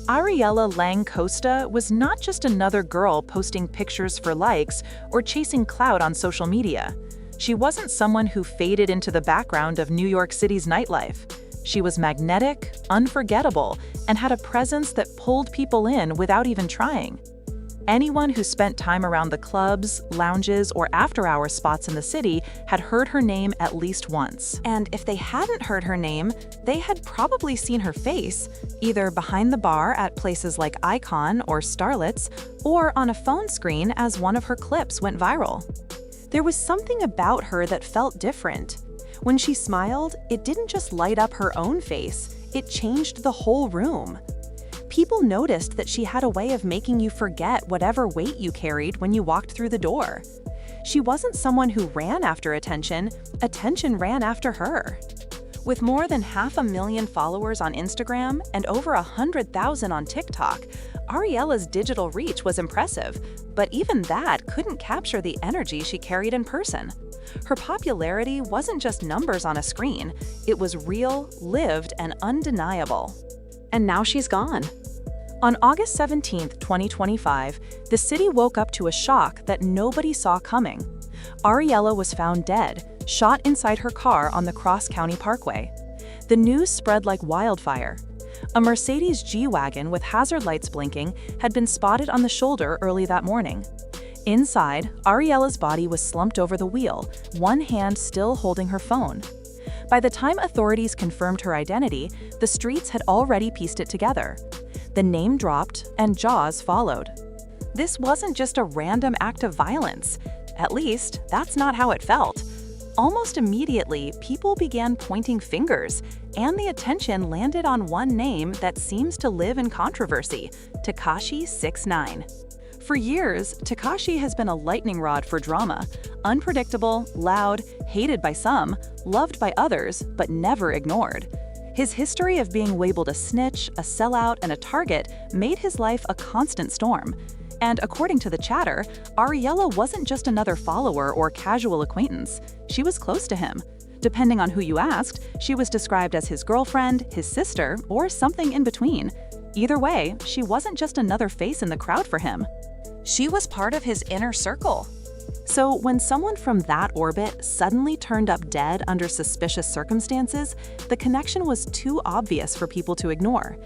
Ariella Lang Costa was not just another girl posting pictures for likes or chasing clout on social media. She wasn't someone who faded into the background of New York City's nightlife. She was magnetic, unforgettable, and had a presence that pulled people in without even trying. Anyone who spent time around the clubs, lounges, or after-hours spots in the city had heard her name at least once. And if they hadn't heard her name, they had probably seen her face, either behind the bar at places like Icon or Starlets, or on a phone screen as one of her clips went viral. There was something about her that felt different. When she smiled, it didn't just light up her own face, it changed the whole room. People noticed that she had a way of making you forget whatever weight you carried when you walked through the door. She wasn't someone who ran after attention, attention ran after her. With more than 500,000 followers on Instagram and over 100,000 on TikTok, Ariella's digital reach was impressive, but even that couldn't capture the energy she carried in person. Her popularity wasn't just numbers on a screen, it was real, lived, and undeniable. And now she's gone. On August 17, 2025, the city woke up to a shock that nobody saw coming. Ariella was found dead, shot inside her car on the Cross County Parkway. The news spread like wildfire. A Mercedes G-Wagon with hazard lights blinking had been spotted on the shoulder early that morning. Inside, Ariella's body was slumped over the wheel, one hand still holding her phone. By the time authorities confirmed her identity, the streets had already pieced it together. The name dropped, and jaws followed. This wasn't just a random act of violence. At least, that's not how it felt. Almost immediately, people began pointing fingers, and the attention landed on one name that seems to live in controversy: Tekashi 6ix9ine. For years, Tekashi has been a lightning rod for drama. Unpredictable, loud, hated by some, loved by others, but never ignored. His history of being labeled a snitch, a sellout, and a target made his life a constant storm. And according to the chatter, Ariella wasn't just another follower or casual acquaintance. She was close to him. Depending on who you asked, she was described as his girlfriend, his sister, or something in between. Either way, she wasn't just another face in the crowd for him. She was part of his inner circle. So when someone from that orbit suddenly turned up dead under suspicious circumstances, the connection was too obvious for people to ignore.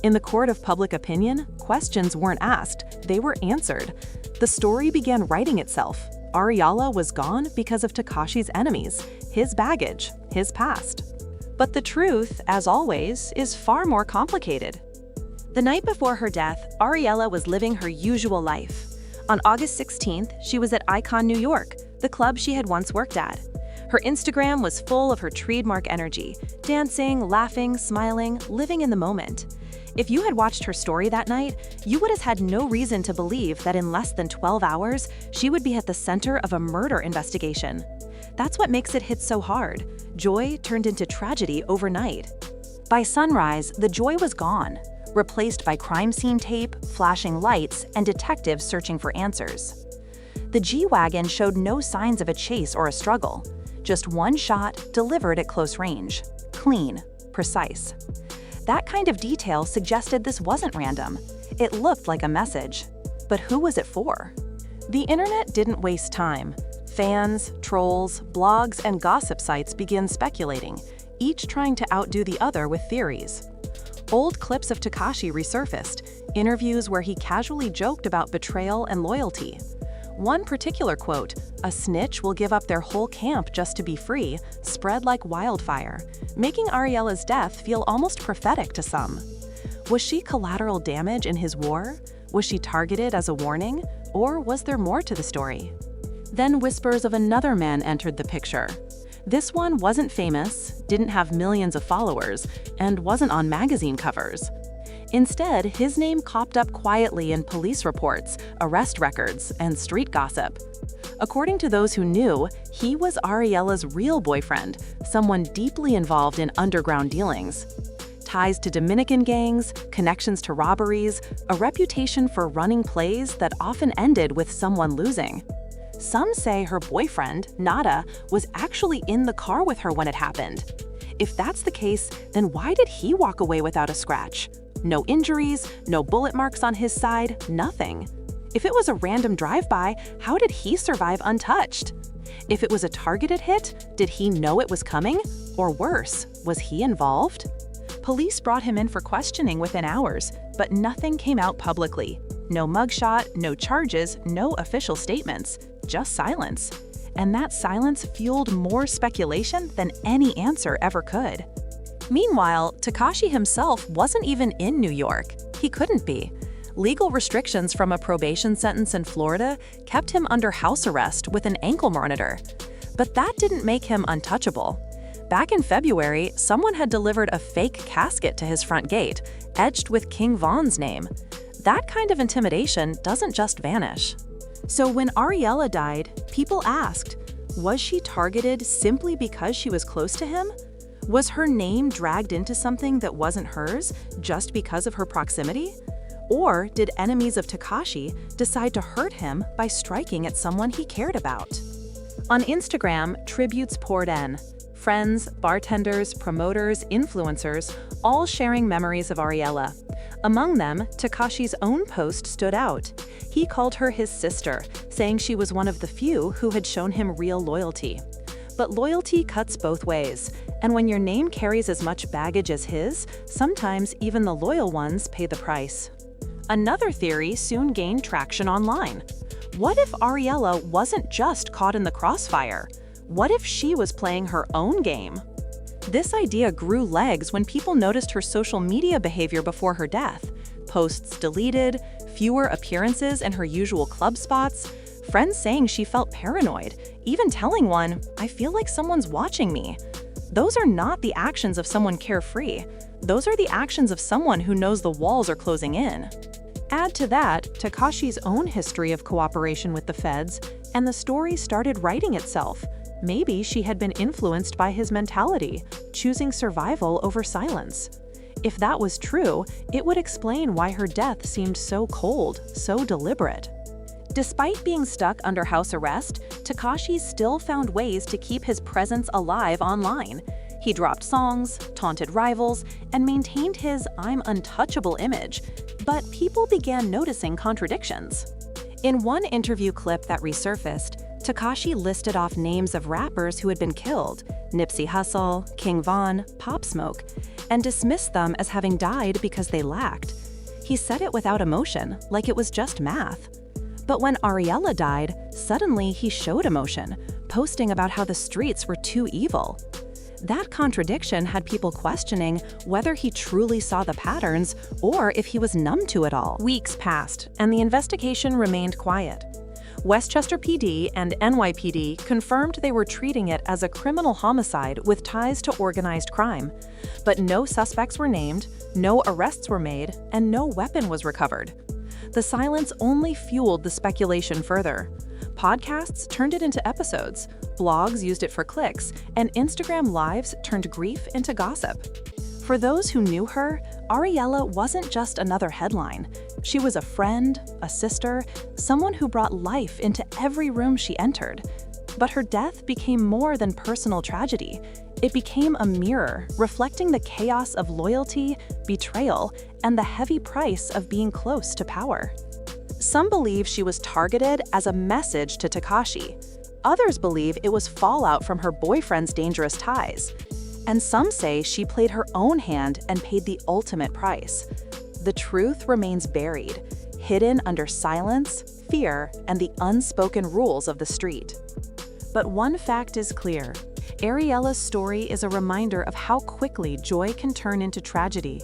In the court of public opinion, questions weren't asked, they were answered. The story began writing itself. Ariella was gone because of Tekashi's enemies, his baggage, his past. But the truth, as always, is far more complicated. The night before her death, Ariella was living her usual life. On August 16th, she was at Icon, New York, the club she had once worked at. Her Instagram was full of her trademark energy, dancing, laughing, smiling, living in the moment. If you had watched her story that night, you would have had no reason to believe that in less than 12 hours, she would be at the center of a murder investigation. That's what makes it hit so hard. Joy turned into tragedy overnight. By sunrise, the joy was gone, replaced by crime scene tape, flashing lights, and detectives searching for answers. The G-Wagon showed no signs of a chase or a struggle. Just one shot delivered at close range. Clean, precise. That kind of detail suggested this wasn't random. It looked like a message. But who was it for? The internet didn't waste time. Fans, trolls, blogs, and gossip sites began speculating, each trying to outdo the other with theories. Old clips of Tekashi resurfaced, interviews where he casually joked about betrayal and loyalty. One particular quote, "A snitch will give up their whole camp just to be free," spread like wildfire, making Ariella's death feel almost prophetic to some. Was she collateral damage in his war? Was she targeted as a warning? Or was there more to the story? Then whispers of another man entered the picture. This one wasn't famous, didn't have millions of followers, and wasn't on magazine covers. Instead, his name popped up quietly in police reports, arrest records, and street gossip. According to those who knew, he was Ariella's real boyfriend, someone deeply involved in underground dealings. Ties to Dominican gangs, connections to robberies, a reputation for running plays that often ended with someone losing. Some say her boyfriend, Nada, was actually in the car with her when it happened. If that's the case, then why did he walk away without a scratch? No injuries, no bullet marks on his side, nothing. If it was a random drive-by, how did he survive untouched? If it was a targeted hit, did he know it was coming? Or worse, was he involved? Police brought him in for questioning within hours, but nothing came out publicly. No mugshot, no charges, no official statements, just silence. And that silence fueled more speculation than any answer ever could. Meanwhile, Tekashi himself wasn't even in New York. He couldn't be. Legal restrictions from a probation sentence in Florida kept him under house arrest with an ankle monitor. But that didn't make him untouchable. Back in February, someone had delivered a fake casket to his front gate, etched with King Von's name. That kind of intimidation doesn't just vanish. So when Ariella died, people asked, was she targeted simply because she was close to him? Was her name dragged into something that wasn't hers just because of her proximity? Or did enemies of Tekashi decide to hurt him by striking at someone he cared about? On Instagram, tributes poured in. Friends, bartenders, promoters, influencers, all sharing memories of Ariella. Among them, Tekashi's own post stood out. He called her his sister, saying she was one of the few who had shown him real loyalty. But loyalty cuts both ways, and when your name carries as much baggage as his, sometimes even the loyal ones pay the price. Another theory soon gained traction online. What if Ariella wasn't just caught in the crossfire? What if she was playing her own game? This idea grew legs when people noticed her social media behavior before her death. Posts deleted, fewer appearances in her usual club spots, friends saying she felt paranoid, even telling one, "I feel like someone's watching me." Those are not the actions of someone carefree. Those are the actions of someone who knows the walls are closing in. Add to that Tekashi's own history of cooperation with the feds, and the story started writing itself. Maybe she had been influenced by his mentality, choosing survival over silence. If that was true, it would explain why her death seemed so cold, so deliberate. Despite being stuck under house arrest, Tekashi still found ways to keep his presence alive online. He dropped songs, taunted rivals, and maintained his "I'm untouchable" image, but people began noticing contradictions. In one interview clip that resurfaced, Tekashi listed off names of rappers who had been killed, Nipsey Hussle, King Von, Pop Smoke, and dismissed them as having died because they lacked. He said it without emotion, like it was just math. But when Ariella died, suddenly he showed emotion, posting about how the streets were too evil. That contradiction had people questioning whether he truly saw the patterns or if he was numb to it all. Weeks passed, and the investigation remained quiet. Westchester PD and NYPD confirmed they were treating it as a criminal homicide with ties to organized crime. But no suspects were named, no arrests were made, and no weapon was recovered. The silence only fueled the speculation further. Podcasts turned it into episodes, blogs used it for clicks, and Instagram Lives turned grief into gossip. For those who knew her, Ariella wasn't just another headline. She was a friend, a sister, someone who brought life into every room she entered. But her death became more than personal tragedy. It became a mirror reflecting the chaos of loyalty, betrayal, and the heavy price of being close to power. Some believe she was targeted as a message to Tekashi. Others believe it was fallout from her boyfriend's dangerous ties. And some say she played her own hand and paid the ultimate price. The truth remains buried, hidden under silence, fear, and the unspoken rules of the street. But one fact is clear. Ariella's story is a reminder of how quickly joy can turn into tragedy,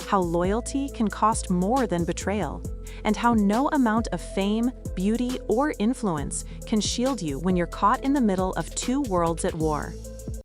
how loyalty can cost more than betrayal, and how no amount of fame, beauty, or influence can shield you when you're caught in the middle of two worlds at war.